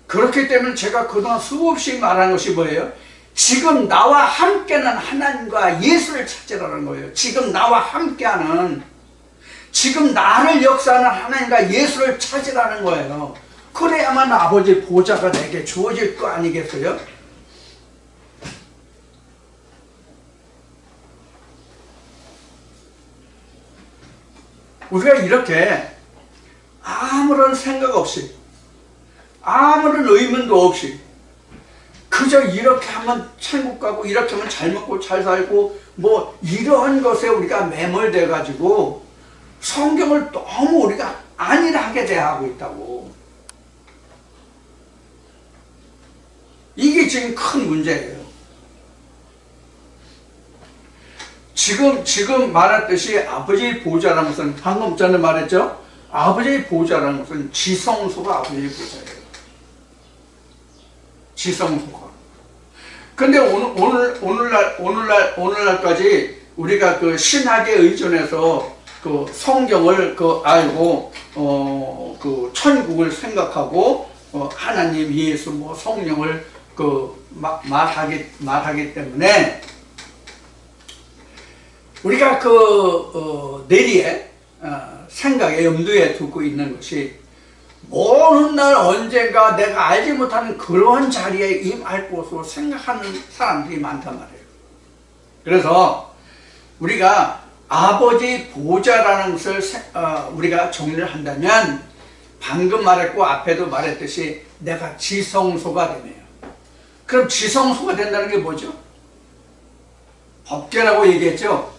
그렇기 때문에 제가 그동안 수없이 말한 것이 뭐예요? 지금 나와 함께하는 하나님과 예수를 찾으라는 거예요. 지금 나와 함께하는, 지금 나를 역사하는 하나님과 예수를 찾으라는 거예요. 그래야만 아버지 보좌가 내게 주어질 거 아니겠어요? 우리가 이렇게 아무런 생각 없이, 아무런 의문도 없이 그저 이렇게 하면 천국 가고 이렇게 하면 잘 먹고 잘 살고 뭐 이런 것에 우리가 매몰돼 가지고 성경을 너무 우리가 안일하게 대하고 있다고. 이게 지금 큰 문제예요. 지금 말했듯이 아버지의 보좌라는 것은 방금 전에 말했죠? 아버지의 보좌라는 것은 지성소가 아버지의 보좌예요. 지성소가. 근데 오늘날까지 우리가 그 신학에 의존해서 그 성경을 알고 그 천국을 생각하고 하나님, 예수, 뭐 성령을 말하기 때문에 우리가 내리에 생각에 염두에 두고 있는 것이 어느 날 언젠가 내가 알지 못하는 그런 자리에 임할 것으로 생각하는 사람들이 많단 말이에요. 그래서 우리가 아버지 보좌라는 것을 우리가 정리를 한다면 방금 말했고 앞에도 말했듯이 내가 지성소가 되네요. 그럼 지성소가 된다는 게 뭐죠? 법궤라고 얘기했죠.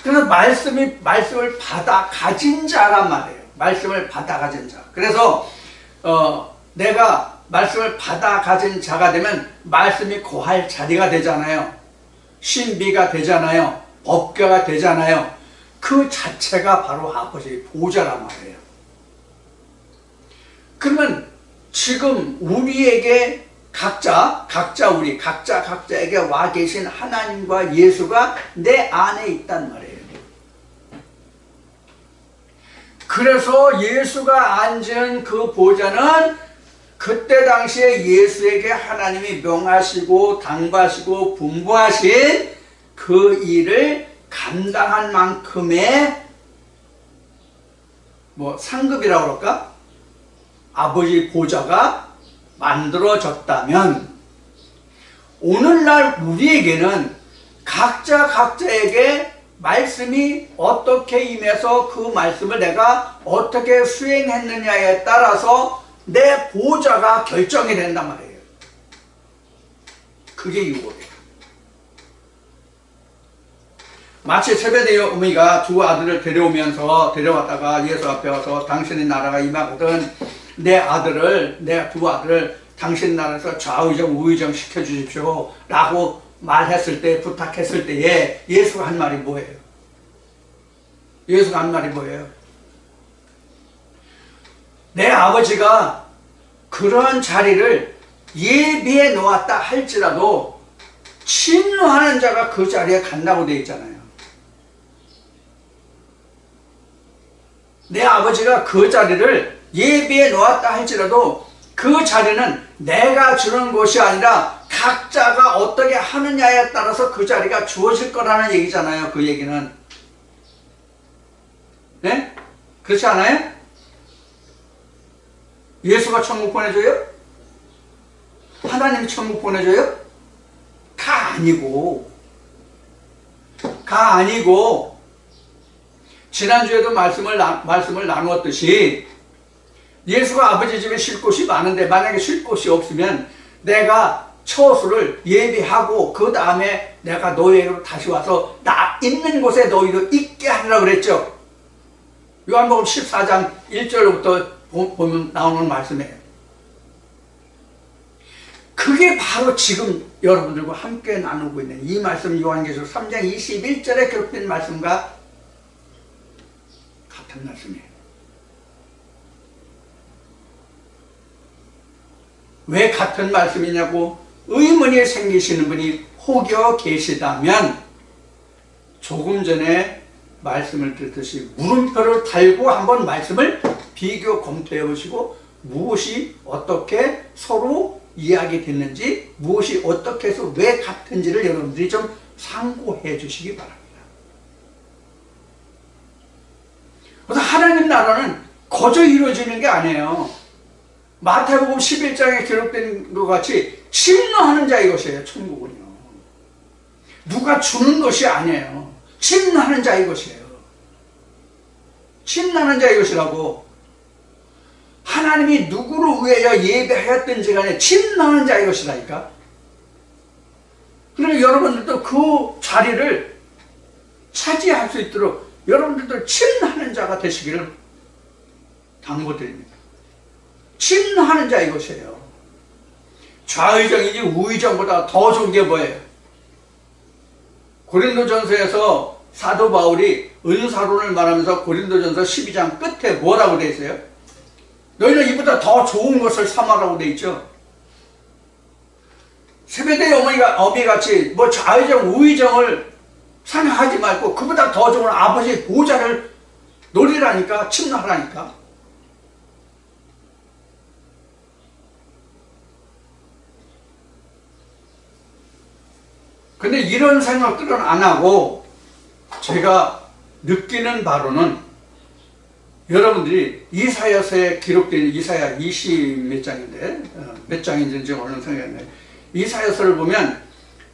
그래서 말씀을 받아 가진 자란 말이에요. 말씀을 받아 가진 자. 그래서 내가 말씀을 받아 가진 자가 되면 말씀이 거할 자리가 되잖아요. 신비가 되잖아요. 법궤가 되잖아요. 그 자체가 바로 아버지의 보좌란 말이에요. 그러면 지금 우리에게 각자에게 와 계신 하나님과 예수가 내 안에 있단 말이에요. 그래서 예수가 앉은 그 보좌는 그때 당시에 예수에게 하나님이 명하시고 당부하시고 분부하신 그 일을 감당한 만큼의 상급이라고 그럴까? 아버지 보좌가 만들어졌다면 오늘날 우리에게는 각자에게 말씀이 어떻게 임해서 그 말씀을 내가 어떻게 수행했느냐에 따라서 내 보좌가 결정이 된단 말이에요. 그게 유월이에요. 마치 세베대의 어머니가 두 아들을 데려왔다가 예수 앞에 와서 당신의 나라가 임하거든 내 두 아들을 당신 나라에서 좌의정 우의정 시켜주십시오 라고 말했을 때, 부탁했을 때에 예수가 한 말이 뭐예요? 내 아버지가 그런 자리를 예비해 놓았다 할지라도 침노하는 자가 그 자리에 간다고 되어 있잖아요. 내 아버지가 그 자리를 예비해 놓았다 할지라도 그 자리는 내가 주는 것이 아니라 각자가 어떻게 하느냐에 따라서 그 자리가 주어질 거라는 얘기잖아요. 그 얘기는. 네? 그렇지 않아요? 예수가 천국 보내줘요? 하나님이 천국 보내줘요? 가 아니고 지난주에도 말씀을 나누었듯이 예수가 아버지 집에 쉴 곳이 많은데 만약에 쉴 곳이 없으면 내가 처소를 예비하고 그 다음에 내가 너희에게로 다시 와서 나 있는 곳에 너희도 있게 하리라 그랬죠. 요한복음 14장 1절부터 보면 나오는 말씀이에요. 그게 바로 지금 여러분들과 함께 나누고 있는 이 말씀 요한계시록 3장 21절에 기록된 말씀과 같은 말씀이에요. 왜 같은 말씀이냐고 의문이 생기시는 분이 혹여 계시다면 조금 전에 말씀을 듣듯이 물음표를 달고 한번 말씀을 비교 검토해 보시고 무엇이 어떻게 서로 이야기됐는지 무엇이 어떻게 해서 왜 같은지를 여러분들이 좀 상고해 주시기 바랍니다. 그래서 하나님 나라는 거저 이루어지는 게 아니에요. 마태복음 11장에 기록된 것 같이 침노하는 자의 것이에요. 천국은요. 누가 주는 것이 아니에요. 침노하는 자의 것이에요. 침노하는 자의 것이라고. 하나님이 누구를 위하여 예배하였든지 간에 침노하는 자의 것이라니까. 그러니까 여러분들도 그 자리를 차지할 수 있도록 여러분들도 침노하는 자가 되시기를 당부드립니다. 침노하는 자의 것이에요. 좌의정이지 우의정보다 더 좋은 게 뭐예요? 고린도전서에서 사도 바울이 은사론을 말하면서 고린도전서 12장 끝에 뭐라고 되어 있어요? 너희는 이보다 더 좋은 것을 삼아라고 되어 있죠. 세베대의 어미같이 뭐 좌의정 우의정을 생각하지 말고 그보다 더 좋은 아버지의 보좌를 노리라니까. 침노하라니까. 근데 이런 생각들은 안 하고 제가 느끼는 바로는 여러분들이 이사야서에 기록된 이사야 20 몇 장인데 몇 장인지는 지금 얼른 생각이 안 나요. 이사야서를 보면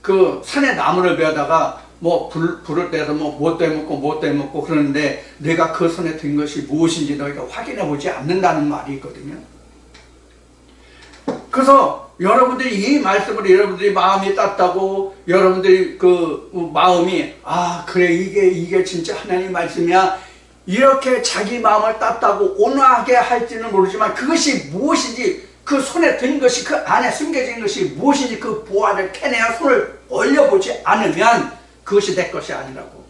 그 산에 나무를 베어다가 뭐 불을 떼서 뭐 떼먹고 떼먹고 그러는데 내가 그 손에 든 것이 무엇인지 너희가 확인해 보지 않는다는 말이 있거든요. 그래서 여러분들이 이 말씀을 여러분들이 마음이 땄다고 여러분들이 그 마음이 그래 이게 진짜 하나님 말씀이야 이렇게 자기 마음을 땄다고 온화하게 할지는 모르지만 그것이 무엇인지 그 손에 든 것이 그 안에 숨겨진 것이 무엇인지 그 보화를 캐내야 손을 올려보지 않으면 그것이 내 것이 아니라고.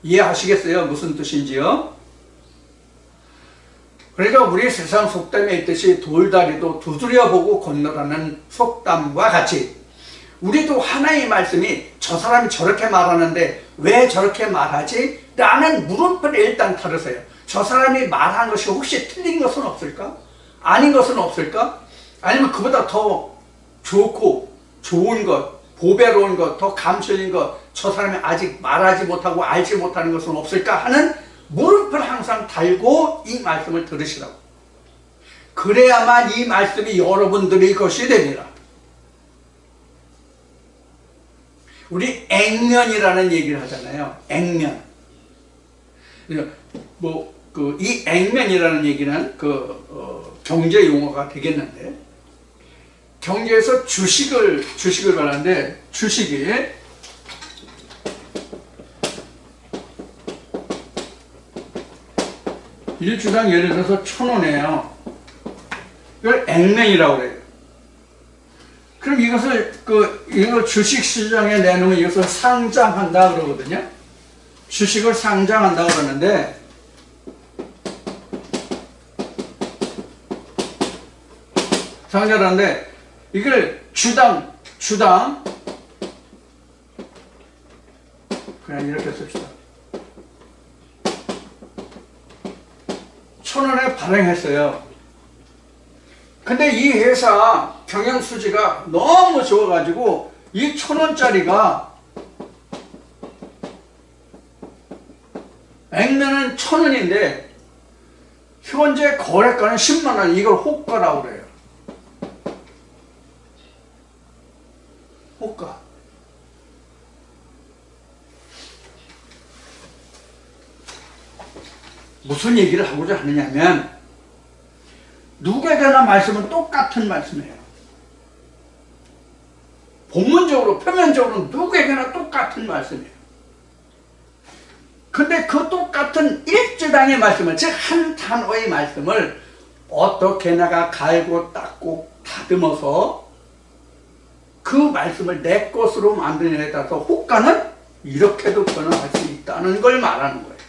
이해하시겠어요? 무슨 뜻인지요? 그러니까 우리 세상 속담에 있듯이 돌다리도 두드려보고 건너라는 속담과 같이 우리도 하나의 말씀이 저 사람이 저렇게 말하는데 왜 저렇게 말하지? 라는 물음표를 일단 들으세요. 저 사람이 말한 것이 혹시 틀린 것은 없을까? 아닌 것은 없을까? 아니면 그보다 더 좋고 좋은 것, 보배로운 것, 더 감춰진 것, 저 사람이 아직 말하지 못하고 알지 못하는 것은 없을까 하는 물음표를 항상 달고 이 말씀을 들으시라고. 그래야만 이 말씀이 여러분들의 것이 됩니다. 우리 액면이라는 얘기를 하잖아요. 액면. 이 액면이라는 얘기는 경제 용어가 되겠는데, 경제에서 주식을 말하는데, 주식이 1주당 예를 들어서 1,000원이에요. 이걸 액면이라고 그래요. 그럼 이것을 이거 주식 시장에 내놓으면 이것을 상장한다 그러거든요. 주식을 상장한다 그러는데 상장하는데 이걸 주당 그냥 이렇게 씁시다. 1,000원에 발행했어요. 근데 이 회사 경영수지가 너무 좋아가지고 이 1,000원짜리가 액면은 1,000원인데 현재 거래가는 10만원. 이걸 호가라고 그래요. 호가. 무슨 얘기를 하고자 하느냐면 누구에게나 말씀은 똑같은 말씀이에요. 본문적으로 표면적으로 누구에게나 똑같은 말씀이에요. 근데 그 똑같은 일주당의 말씀을, 즉 한 단어의 말씀을 어떻게 내가 갈고 닦고 다듬어서 그 말씀을 내 것으로 만드느냐에 따라서 호가는 이렇게도 변화할 수 있다는 걸 말하는 거예요.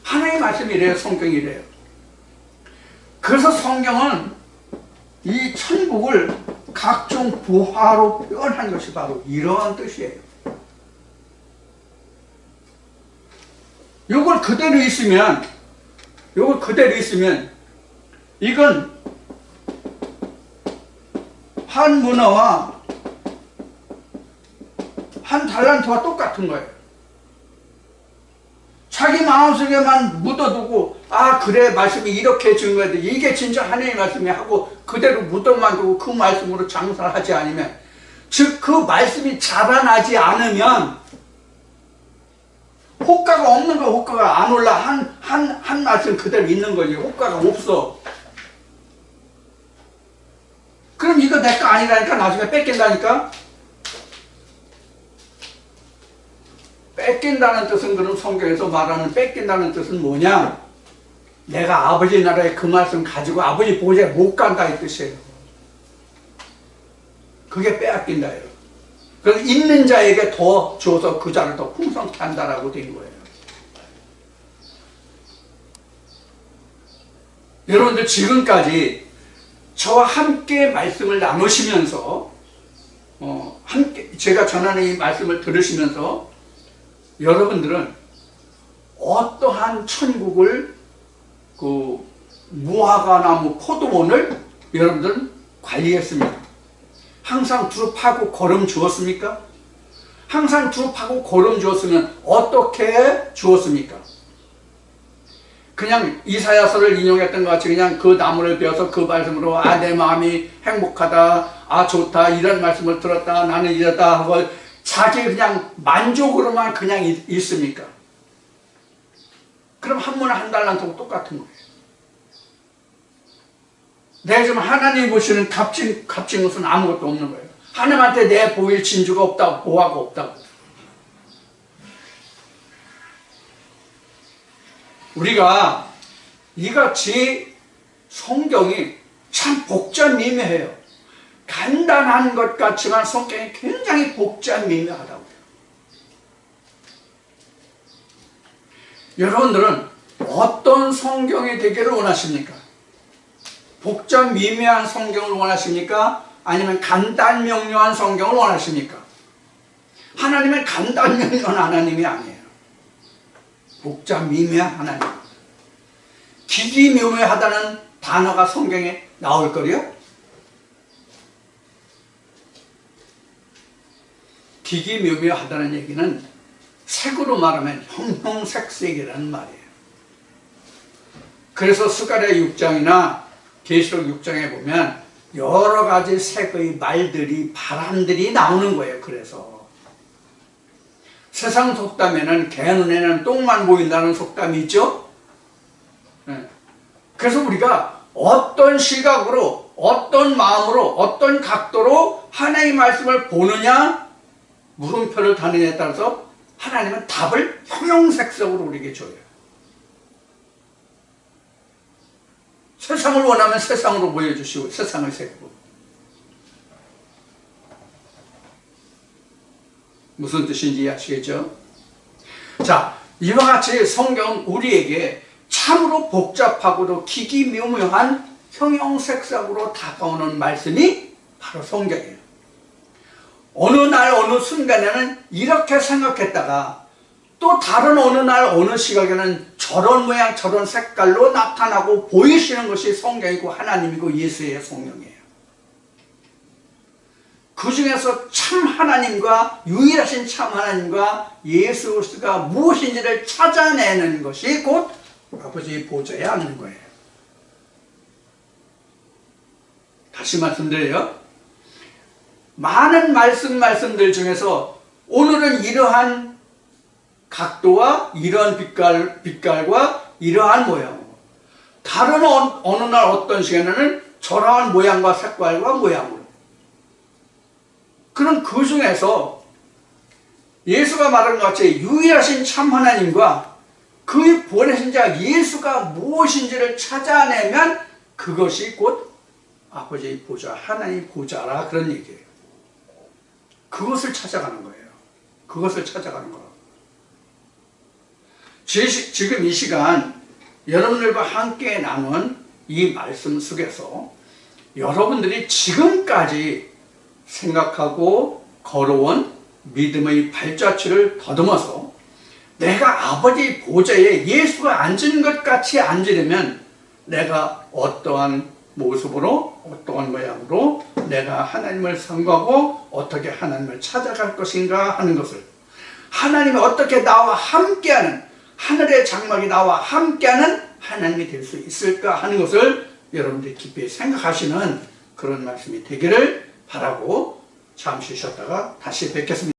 하나의 말씀이 이래요. 성경이 이래요. 그래서 성경은 이 천국을 각종 부화로 표현한 것이 바로 이러한 뜻이에요. 요걸 그대로 있으면 이건 한 문화와 한 달란트와 똑같은 거예요. 자기 마음속에만 묻어두고 그래 말씀이 이렇게 준 거야. 이게 진짜 하나님의 말씀이 하고 그대로 묻어만 두고 그 말씀으로 장사를 하지 않으면, 즉 그 말씀이 자라나지 않으면 호가가 없는 거, 호가가 안 올라. 한 말씀 그대로 있는 거지. 호가가 없어. 그럼 이거 내 거 아니라니까 나중에 뺏긴다니까? 뺏긴다는 뜻은, 그럼 성경에서 말하는 뺏긴다는 뜻은 뭐냐? 내가 아버지 나라에 그 말씀 가지고 아버지 보좌에 못 간다 이 뜻이에요. 그게 빼앗긴다예요. 그래서 있는 자에게 더 줘서 그 자를 더 풍성케 한다라고 된 거예요. 여러분들 지금까지 저와 함께 말씀을 나누시면서 함께 제가 전하는 이 말씀을 들으시면서 여러분들은 어떠한 천국을 무화과나무 포도원을 여러분들은 관리했습니까? 항상 두릅하고 거름 주었습니까? 항상 두릅하고 거름 주었으면 어떻게 주었습니까? 그냥 이사야서를 인용했던 것 같이 그냥 그 나무를 베어서 그 말씀으로 내 마음이 행복하다, 좋다 이런 말씀을 들었다, 나는 이랬다 하고 자기 그냥 만족으로만 그냥 있습니까? 그럼 한 문화 한 달란트하고 똑같은 거예요. 내가 지금 하나님 보시는 값진 것은 아무것도 없는 거예요. 하나님한테 내 보일 진주가 없다고, 보화가 없다고. 우리가 이같이 성경이 참 복잡미묘해요. 간단한 것 같지만 성경이 굉장히 복잡미묘하다고요. 여러분들은 어떤 성경이 되기를 원하십니까? 복잡미묘한 성경을 원하십니까? 아니면 간단명료한 성경을 원하십니까? 하나님은 간단명료한 하나님이 아니에요. 복잡미묘한 하나님. 기기묘묘하다는 단어가 성경에 나올 거요? 기기묘묘하다는 얘기는 색으로 말하면 형형색색이라는 말이에요. 그래서 스가랴 6장이나 계시록 6장에 보면 여러 가지 색의 말들이, 바람들이 나오는 거예요. 그래서 세상 속담에는 개 눈에는 똥만 보인다는 속담이 있죠. 그래서 우리가 어떤 시각으로, 어떤 마음으로, 어떤 각도로 하나님의 말씀을 보느냐, 물음표를 다느냐에 따라서 하나님은 답을 형형색색으로 우리에게 줘요. 세상을 원하면 세상으로 보여주시고 세상의 색으로. 무슨 뜻인지 아시겠죠? 자, 이와 같이 성경은 우리에게 참으로 복잡하고도 기기묘묘한 형형색색으로 다가오는 말씀이 바로 성경이에요. 어느 날 어느 순간에는 이렇게 생각했다가 또 다른 어느 날 어느 시각에는 저런 모양 저런 색깔로 나타나고 보이시는 것이 성경이고 하나님이고 예수의 성령이에요. 그 중에서 참 하나님과 유일하신 참 하나님과 예수 그리스도가 무엇인지를 찾아내는 것이 곧 아버지의 보좌에 앉는 거예요. 다시 말씀드려요. 많은 말씀들 중에서 오늘은 이러한 각도와 이러한 빛깔과 이러한 모양으로, 다른 어느 날 어떤 시간에는 저러한 모양과 색깔과 모양으로, 그런 그 중에서 예수가 말한 것 같이 유일하신 참 하나님과 그의 보내신 자 예수가 무엇인지를 찾아내면 그것이 곧 아버지의 보좌, 하나님의 보좌라, 그런 얘기예요. 그것을 찾아가는 거예요. 그것을 찾아가는 거예요. 지금 이 시간 여러분들과 함께 나눈 이 말씀 속에서 여러분들이 지금까지 생각하고 걸어온 믿음의 발자취를 더듬어서 내가 아버지의 보좌에 예수가 앉은 것 같이 앉으려면 내가 어떠한 모습으로 어떠한 모양으로 내가 하나님을 선거하고 어떻게 하나님을 찾아갈 것인가 하는 것을, 하나님이 어떻게 나와 함께하는, 하늘의 장막이 나와 함께하는 하나님이 될 수 있을까 하는 것을 여러분들이 깊이 생각하시는 그런 말씀이 되기를 바라고 잠시 쉬었다가 다시 뵙겠습니다.